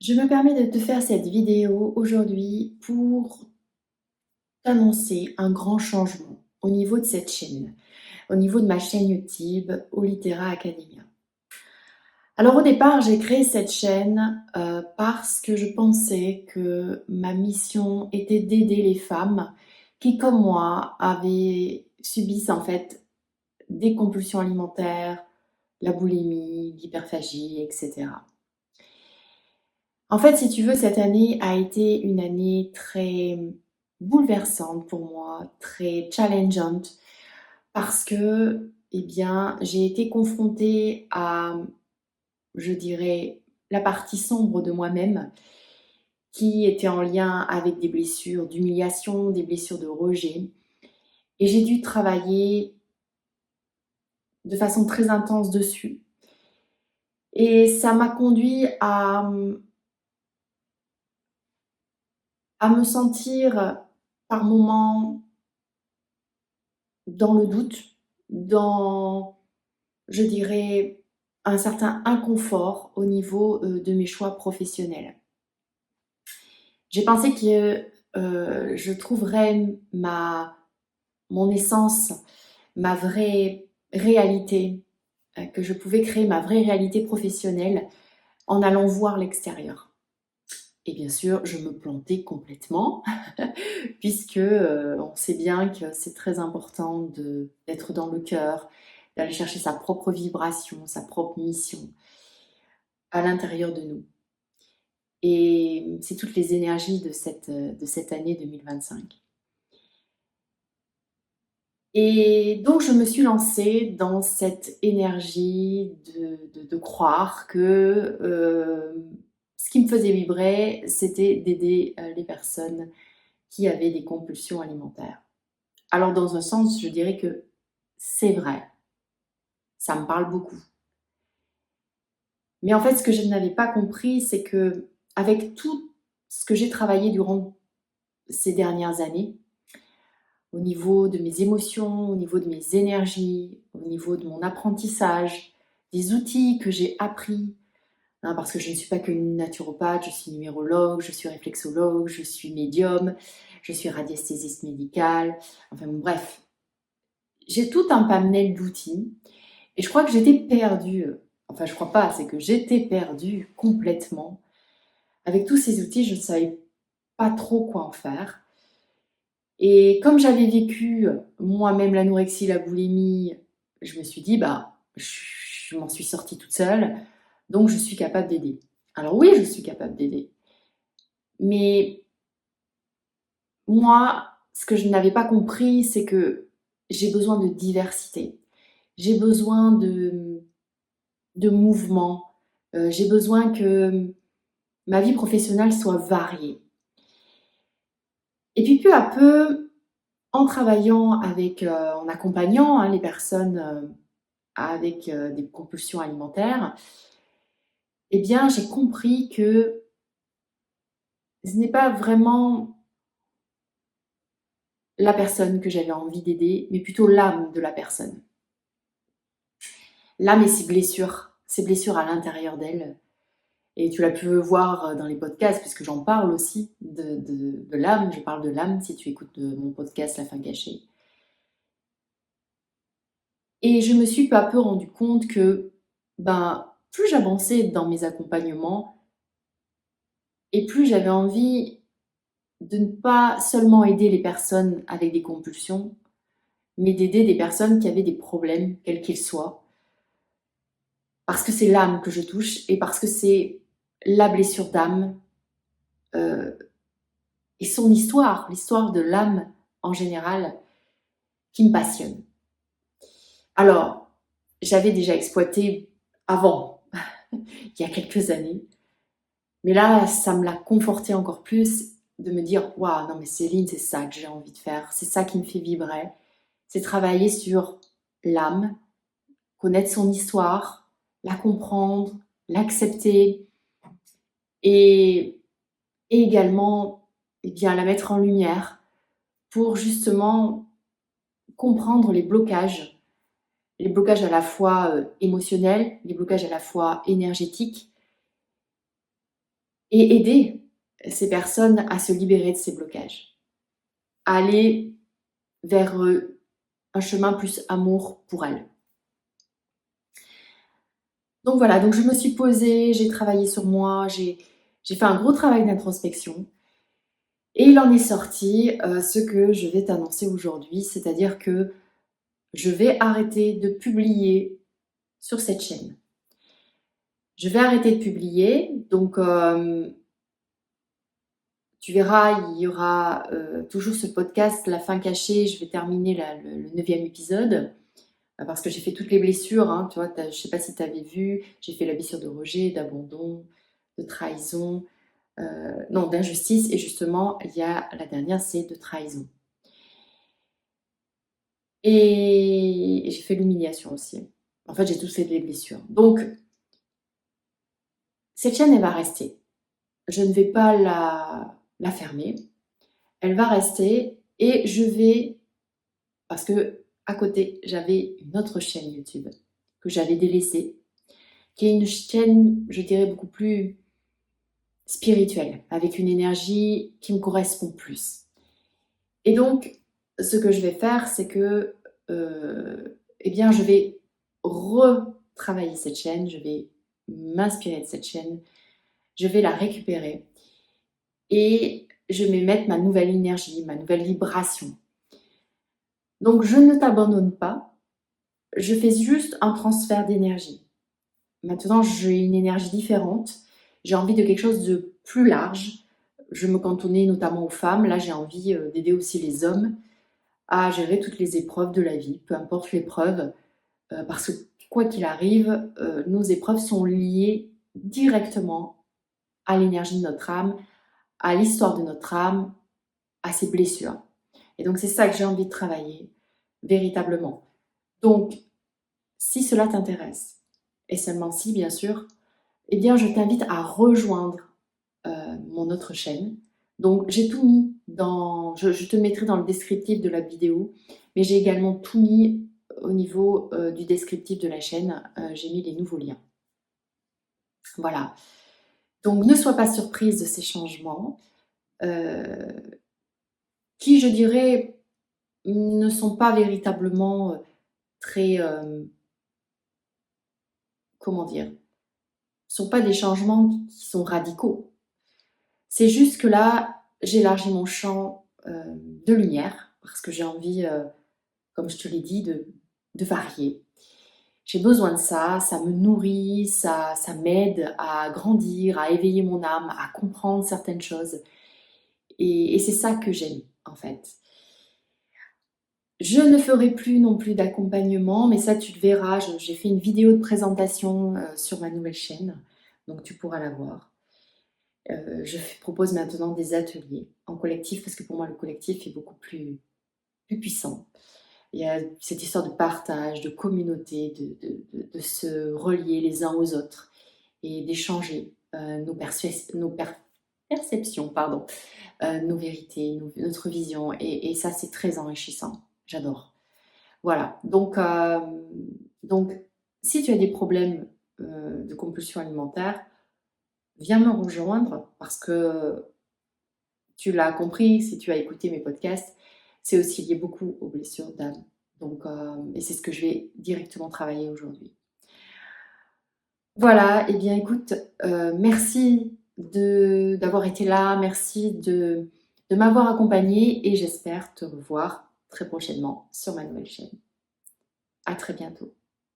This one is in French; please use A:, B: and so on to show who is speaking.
A: Je me permets de te faire cette vidéo aujourd'hui pour t'annoncer un grand changement au niveau de cette chaîne, au niveau de ma chaîne YouTube Olitera Academia. Alors au départ, j'ai créé cette chaîne parce que je pensais que ma mission était d'aider les femmes qui, comme moi, subissent en fait des compulsions alimentaires, la boulimie, l'hyperphagie, etc. En fait, si tu veux, cette année a été une année très bouleversante pour moi, très challengeante, parce que, eh bien, j'ai été confrontée à, je dirais, la partie sombre de moi-même, qui était en lien avec des blessures d'humiliation, des blessures de rejet. Et j'ai dû travailler de façon très intense dessus. Et ça m'a conduit à me sentir par moments dans le doute, dans, je dirais, un certain inconfort au niveau, de mes choix professionnels. J'ai pensé que, je trouverais mon essence, ma vraie réalité, que je pouvais créer ma vraie réalité professionnelle en allant voir l'extérieur. Et bien sûr, je me plantais complètement puisque, on sait bien que c'est très important d'être dans le cœur, d'aller chercher sa propre vibration, sa propre mission à l'intérieur de nous. Et c'est toutes les énergies de cette année 2025. Et donc je me suis lancée dans cette énergie de croire que, ce qui me faisait vibrer, c'était d'aider, les personnes qui avaient des compulsions alimentaires. Alors dans un sens, je dirais que c'est vrai, ça me parle beaucoup. Mais en fait, ce que je n'avais pas compris, c'est que avec tout ce que j'ai travaillé durant ces dernières années, au niveau de mes émotions, au niveau de mes énergies, au niveau de mon apprentissage, des outils que j'ai appris, hein, parce que je ne suis pas que naturopathe, je suis numérologue, je suis réflexologue, je suis médium, je suis radiesthésiste médicale, enfin bon, bref, j'ai tout un panel d'outils et je crois que j'étais perdue. Enfin, je crois pas, c'est que j'étais perdue complètement. Avec tous ces outils, je ne savais pas trop quoi en faire. Et comme j'avais vécu moi-même l'anorexie, la boulimie, je me suis dit, bah, je m'en suis sortie toute seule, donc je suis capable d'aider. Alors oui, je suis capable d'aider. Mais moi, ce que je n'avais pas compris, c'est que j'ai besoin de diversité. J'ai besoin de mouvement. J'ai besoin que ma vie professionnelle soit variée. Et puis peu à peu, en travaillant avec, en accompagnant hein, les personnes avec des compulsions alimentaires, eh bien j'ai compris que ce n'est pas vraiment la personne que j'avais envie d'aider, mais plutôt l'âme de la personne. L'âme et ses blessures à l'intérieur d'elle. Et tu l'as pu voir dans les podcasts, puisque j'en parle aussi de l'âme. Je parle de l'âme si tu écoutes mon podcast La fin cachée. Et je me suis peu à peu rendu compte que ben, plus j'avançais dans mes accompagnements et plus j'avais envie de ne pas seulement aider les personnes avec des compulsions, mais d'aider des personnes qui avaient des problèmes, quels qu'ils soient, parce que c'est l'âme que je touche et parce que c'est la blessure d'âme euh, et son histoire, l'histoire de l'âme en général, qui me passionne. Alors, j'avais déjà exploité avant, il y a quelques années, mais là, ça me l'a conforté encore plus de me dire, waouh, non mais Céline, c'est ça que j'ai envie de faire, c'est ça qui me fait vibrer, c'est travailler sur l'âme, connaître son histoire, la comprendre, l'accepter et, et également eh bien, la mettre en lumière pour justement comprendre les blocages à la fois émotionnels, les blocages à la fois énergétiques et aider ces personnes à se libérer de ces blocages, à aller vers un chemin plus amour pour elles. Donc voilà, donc je me suis posée, j'ai travaillé sur moi, j'ai fait un gros travail d'introspection et il en est sorti ce que je vais t'annoncer aujourd'hui, c'est-à-dire que je vais arrêter de publier sur cette chaîne. Je vais arrêter de publier, donc tu verras, il y aura toujours ce podcast, La fin cachée, je vais terminer le 9e épisode, parce que j'ai fait toutes les blessures, hein, tu vois, je ne sais pas si tu avais vu, j'ai fait la blessure de rejet, d'abandon, de trahison, non, d'injustice, et justement, il y a la dernière, c'est de trahison. Et j'ai fait l'humiliation aussi. En fait, j'ai tous fait des blessures. Donc, cette chaîne, elle va rester. Je ne vais pas la fermer. Elle va rester et je vais, parce que à côté, j'avais une autre chaîne YouTube que j'avais délaissée, qui est une chaîne, je dirais, beaucoup plus spirituelle, avec une énergie qui me correspond plus. Et donc, ce que je vais faire, c'est que, eh bien, je vais retravailler cette chaîne, je vais m'inspirer de cette chaîne, je vais la récupérer et je vais mettre ma nouvelle énergie, ma nouvelle vibration. Donc, je ne t'abandonne pas, je fais juste un transfert d'énergie. Maintenant, j'ai une énergie différente, j'ai envie de quelque chose de plus large. Je me cantonnais notamment aux femmes, là j'ai envie d'aider aussi les hommes à gérer toutes les épreuves de la vie, peu importe l'épreuve, parce que quoi qu'il arrive, nos épreuves sont liées directement à l'énergie de notre âme, à l'histoire de notre âme, à ses blessures. Et donc c'est ça que j'ai envie de travailler, véritablement. Donc, si cela t'intéresse, et seulement si bien sûr, eh bien je t'invite à rejoindre mon autre chaîne. Donc j'ai tout mis dans, je te mettrai dans le descriptif de la vidéo, mais j'ai également tout mis au niveau du descriptif de la chaîne, j'ai mis les nouveaux liens. Voilà, donc ne sois pas surprise de ces changements, qui je dirais ne sont pas véritablement très, comment dire, sont pas des changements qui sont radicaux. C'est juste que là, j'élargis mon champ de lumière, parce que j'ai envie, comme je te l'ai dit, de varier. J'ai besoin de ça, ça me nourrit, ça m'aide à grandir, à éveiller mon âme, à comprendre certaines choses. Et c'est ça que j'aime, en fait. Je ne ferai plus non plus d'accompagnement, mais ça tu le verras, j'ai fait une vidéo de présentation sur ma nouvelle chaîne, donc tu pourras la voir. Je propose maintenant des ateliers en collectif, parce que pour moi le collectif est beaucoup plus puissant. Il y a cette histoire de partage, de communauté, de se relier les uns aux autres et d'échanger nos perceptions, pardon, nos vérités, notre vision. Et ça, c'est très enrichissant. J'adore. Voilà. Donc, si tu as des problèmes de compulsion alimentaire, viens me rejoindre parce que tu l'as compris si tu as écouté mes podcasts, c'est aussi lié beaucoup aux blessures d'âme. Donc, et c'est ce que je vais directement travailler aujourd'hui. Voilà, et bien écoute, merci d'avoir été là, merci de m'avoir accompagnée et j'espère te revoir très prochainement sur ma nouvelle chaîne. À très bientôt.